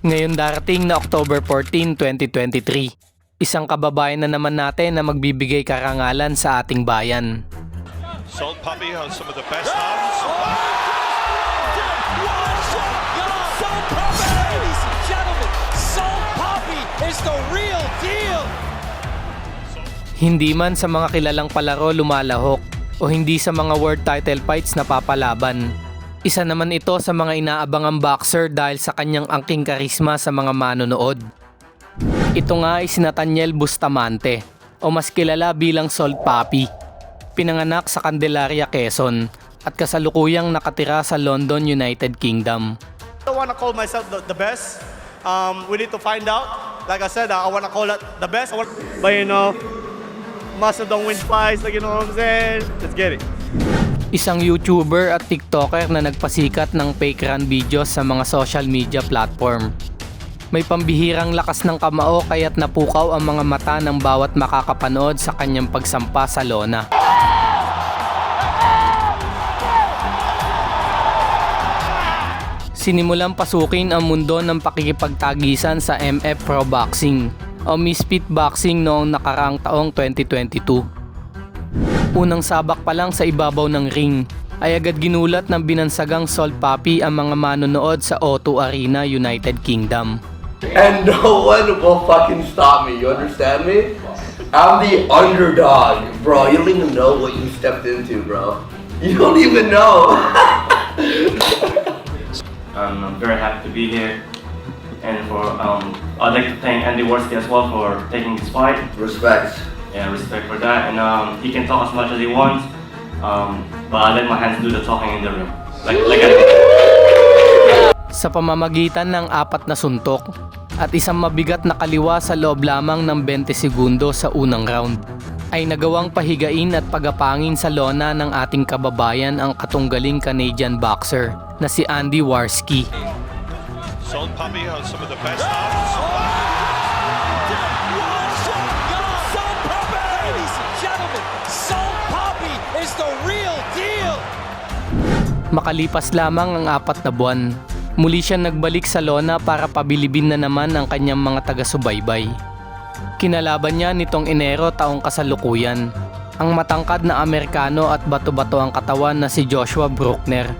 Ngayon darating na October 14, 2023, isang kababayan na naman natin na magbibigay karangalan sa ating bayan. Salt Puppy has some of the best hands. Salt Puppy, ladies and gentlemen, Salt Puppy is the real deal. Hindi man sa mga kilalang palaro lumalahok o hindi sa mga world title fights na papalaban. Isa naman ito sa mga inaabangang boxer dahil sa kanyang angking karisma sa mga manonood. Ito nga ay si Nathaniel Bustamante o mas kilala bilang Salt Puppy. Pinanganak sa Candelaria, Quezon at kasalukuyang nakatira sa London, United Kingdom. I don't want to call myself the best. We need to find out. Like I said, I want to call it the best. But you know, muscle don't win fights. Like, you know what I'm saying? Let's get it. Isang YouTuber at TikToker na nagpasikat ng fake run videos sa mga social media platform. May pambihirang lakas ng kamao kaya't napukaw ang mga mata ng bawat makakapanood sa kanyang pagsampa sa lona. Sinimulang pasukin ang mundo ng pakikipagtagisan sa MF Pro Boxing o Misfit Boxing noong nakaraang taong 2022. Unang sabak pa lang sa ibabaw ng ring ay agad ginulat ng binansagang Salt Puppy ang mga manonood sa O2 Arena, United Kingdom. And no one will fucking stop me, you understand me? I'm the underdog, bro. You don't even know what you stepped into, bro. You don't even know. I'm very happy to be here, and I'd like to thank Andy Worski as well for taking this fight. Respect. Yeah, respect for that. And he can talk as much as he wants, but I let my hands do the talking in the ring. Like I Sa pamamagitan ng 4 na suntok at isang mabigat na kaliwa sa loob lamang ng 20 segundo sa unang round, ay nagawang pahigain at pagapangin sa lona ng ating kababayan ang katunggaling Canadian boxer na si Andy Worski. Salt Puppy has some of the best hands. Salt Puppy, ladies and gentlemen, Salt Puppy is the real deal. Makalipas lamang ang 4 na buwan, muli siya nagbalik sa lona para pabilibin na naman ang kanyang mga taga-subaybay. Kinalaban niya nitong Enero taong kasalukuyan ang matangkad na Amerikano at bato-bato ang katawan na si Joshua Bruckner.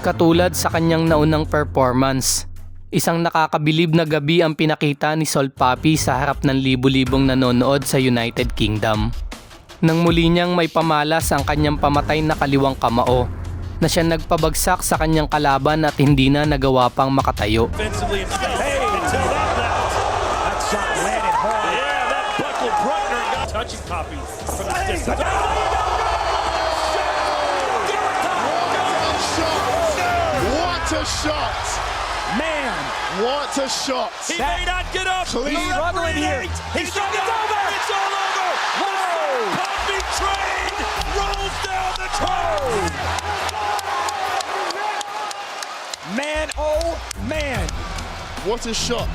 Katulad sa kanyang naunang performance, isang nakakabilib na gabi ang pinakita ni Salt Puppy sa harap ng libu-libong nanonood sa United Kingdom. Nang muli niyang may pamalas ang kanyang pamatay na kaliwang kamao, na siya nagpabagsak sa kanyang kalaban at hindi na nagawa pang makatayo. Offensively, hey, until that shot landed hard. Yeah, that buckled Bruckner got touching Puppy from the distance. What a shot! Man, What a shot! he may not get up. Clean. He's struggling here. He's struggling. It's over. It's all over. Whoa! Puppy train rolls down the track. Man, oh man. What a shot!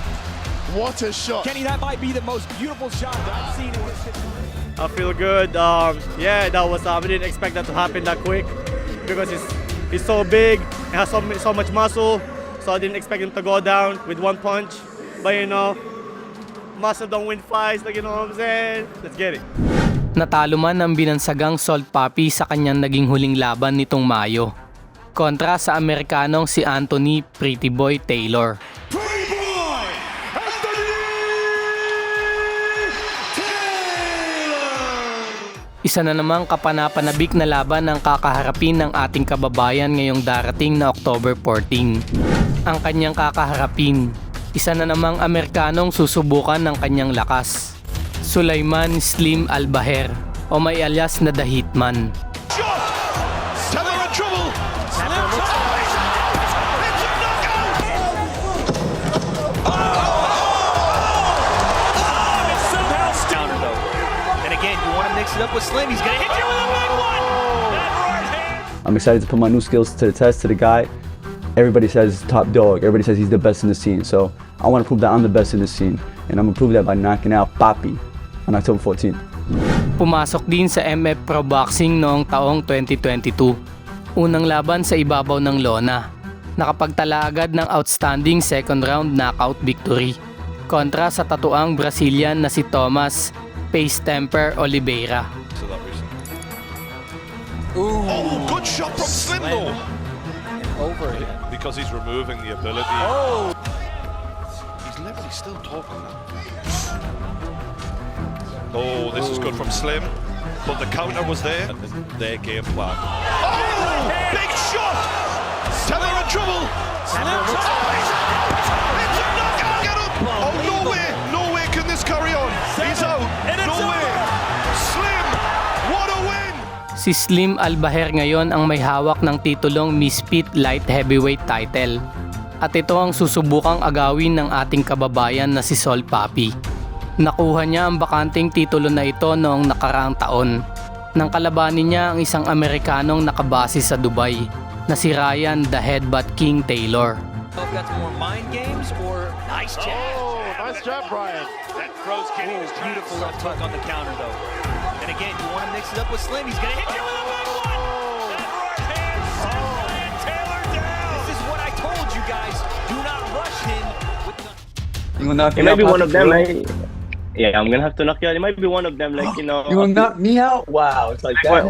What a shot! Kenny, that might be the most beautiful shot that I've seen in this history. I feel good. Yeah, that was. We didn't expect that to happen that quick because he's so big. He has so much muscle. So I didn't expect him to go down with one punch. But you know, muscle don't win fights. Like, you know what I'm saying? Let's get it. Natalo man ang binansagang Salt Puppy sa kanyang naging huling laban nitong Mayo, kontra sa Amerikanong si Anthony Pretty Boy Taylor. Isa na namang kapanapanabik na laban ang kakaharapin ng ating kababayan ngayong darating na October 14. Ang kanyang kakaharapin, isa na namang Amerikanong susubukan ng kanyang lakas, Sulaiman Slim Albaher o may alias na The Hitman. Taylor in trouble. It's somehow counter though. And again, you want to mix it up with Slim. He's going to hit you with a big one. That right hand. I'm excited to put my new skills to the test to the guy. Everybody says top dog. Everybody says he's the best in the scene. So I want to prove that I'm the best in the scene. And I'm going to prove that by knocking out Papi on October 14th. Pumasok din sa MF Pro Boxing noong taong 2022. Unang laban sa ibabaw ng lona. Nakapagtala agad ng outstanding second round knockout victory kontra sa tatuang Brazilian na si Thomas Pace Temper Oliveira. So that recent. Oh, good shot from Slim though. Over it. Because he's removing the ability. Oh! He's literally still talking now. Oh, this is good from Slim. But the counter was there. Their game plan. Oh! Big shot! Teller in trouble! Slim. It's a knockout! Get up! Oh, no way! No way can this carry on! He's out! And it's No way! Slim! What a win! Si Slim Albaher ngayon ang may hawak ng titulong Misfit Light Heavyweight title. At ito ang susubukang agawin ng ating kababayan na si Sol Papi. Nakuha niya ang bakanting titulo na ito noong nakaraang taon nang kalabanin niya ang isang Amerikanong nakabase sa Dubai na si Ryan the Headbutt King Taylor. Got some more mind games or nice jab. Oh, nice jab, Brian. That throws Kenny was Beautiful left hook on the counter though. And again, you want to mix it up with Slim. He's gonna hit you with a big one. That right hand sends Taylor down. This is what I told you guys. Do not rush him with the. You will knock It me might out, be one of them, Papi? like, yeah, I'm gonna have to knock you out. It might be one of them, like, you know. You will knock me out? Wow, it's like that.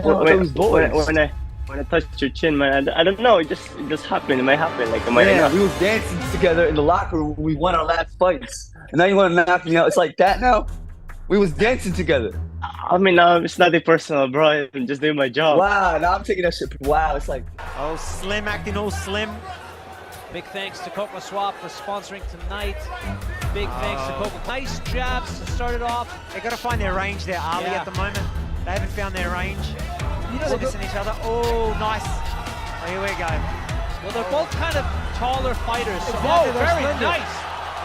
When I touched your chin, man, I don't know. It just happened. It might happen. Like, it might Yeah, not. we was dancing together in the locker room when we won our last fights. And now you want to knock me out? It's like that now? We was dancing together. I mean, it's nothing personal, bro. I'm just doing my job. Wow, now I'm taking that shit. Wow, it's like. Oh, Slim acting all slim. Big thanks to Coca Swap for sponsoring tonight. Big thanks to Coca. Nice jabs to start it off. They got to find their range there, Ali, Yeah. at the moment. They haven't found their range. You know, They're missing each other. Oh, nice. Oh, here we go. well, they're both kind of taller fighters. So Exactly, they're very slender. nice.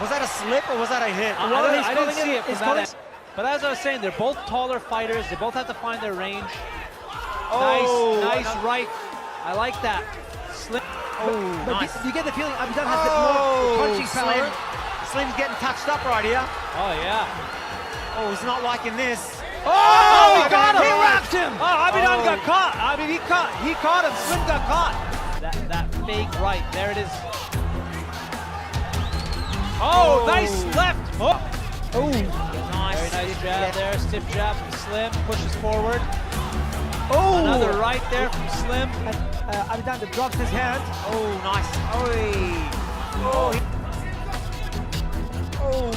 Was that a slip or was that a hit? I didn't see it from that end. But as I was saying, they're both taller fighters. They both have to find their range. Oh, nice right. I like that. Slim. Oh, But nice. you get the feeling Abidal has Oh, punching power. Slim. Slim's getting touched up right here. Oh yeah. Oh, he's not liking this. Oh, he got him! He wrapped him! Oh, Abidal Oh. got caught. I mean, he caught him. Slim got caught. That fake right. There it is. Oh, nice left. Oh. Nice. Very nice jab there. Stiff jab from Slim. Pushes forward. Oh, Another right there from Slim. Abidal drops his hand. Oh, nice. Oh,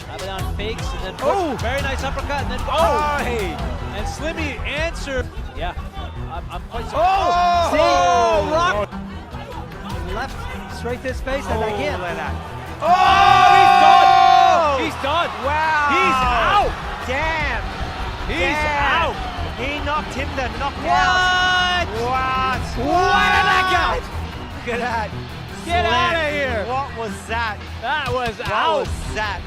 Abidal fakes and then Oh. very nice uppercut and then and Slimmy answered. Yeah, I'm quite surprised. Oh, rock left straight to his face and again. He's done. He's done. Wow. He's out. Damn. He's Damn. out. He knocked him the knockout. What? What a knockout! Look at that. Get Slim. out of here. What was that? That was What out. was that?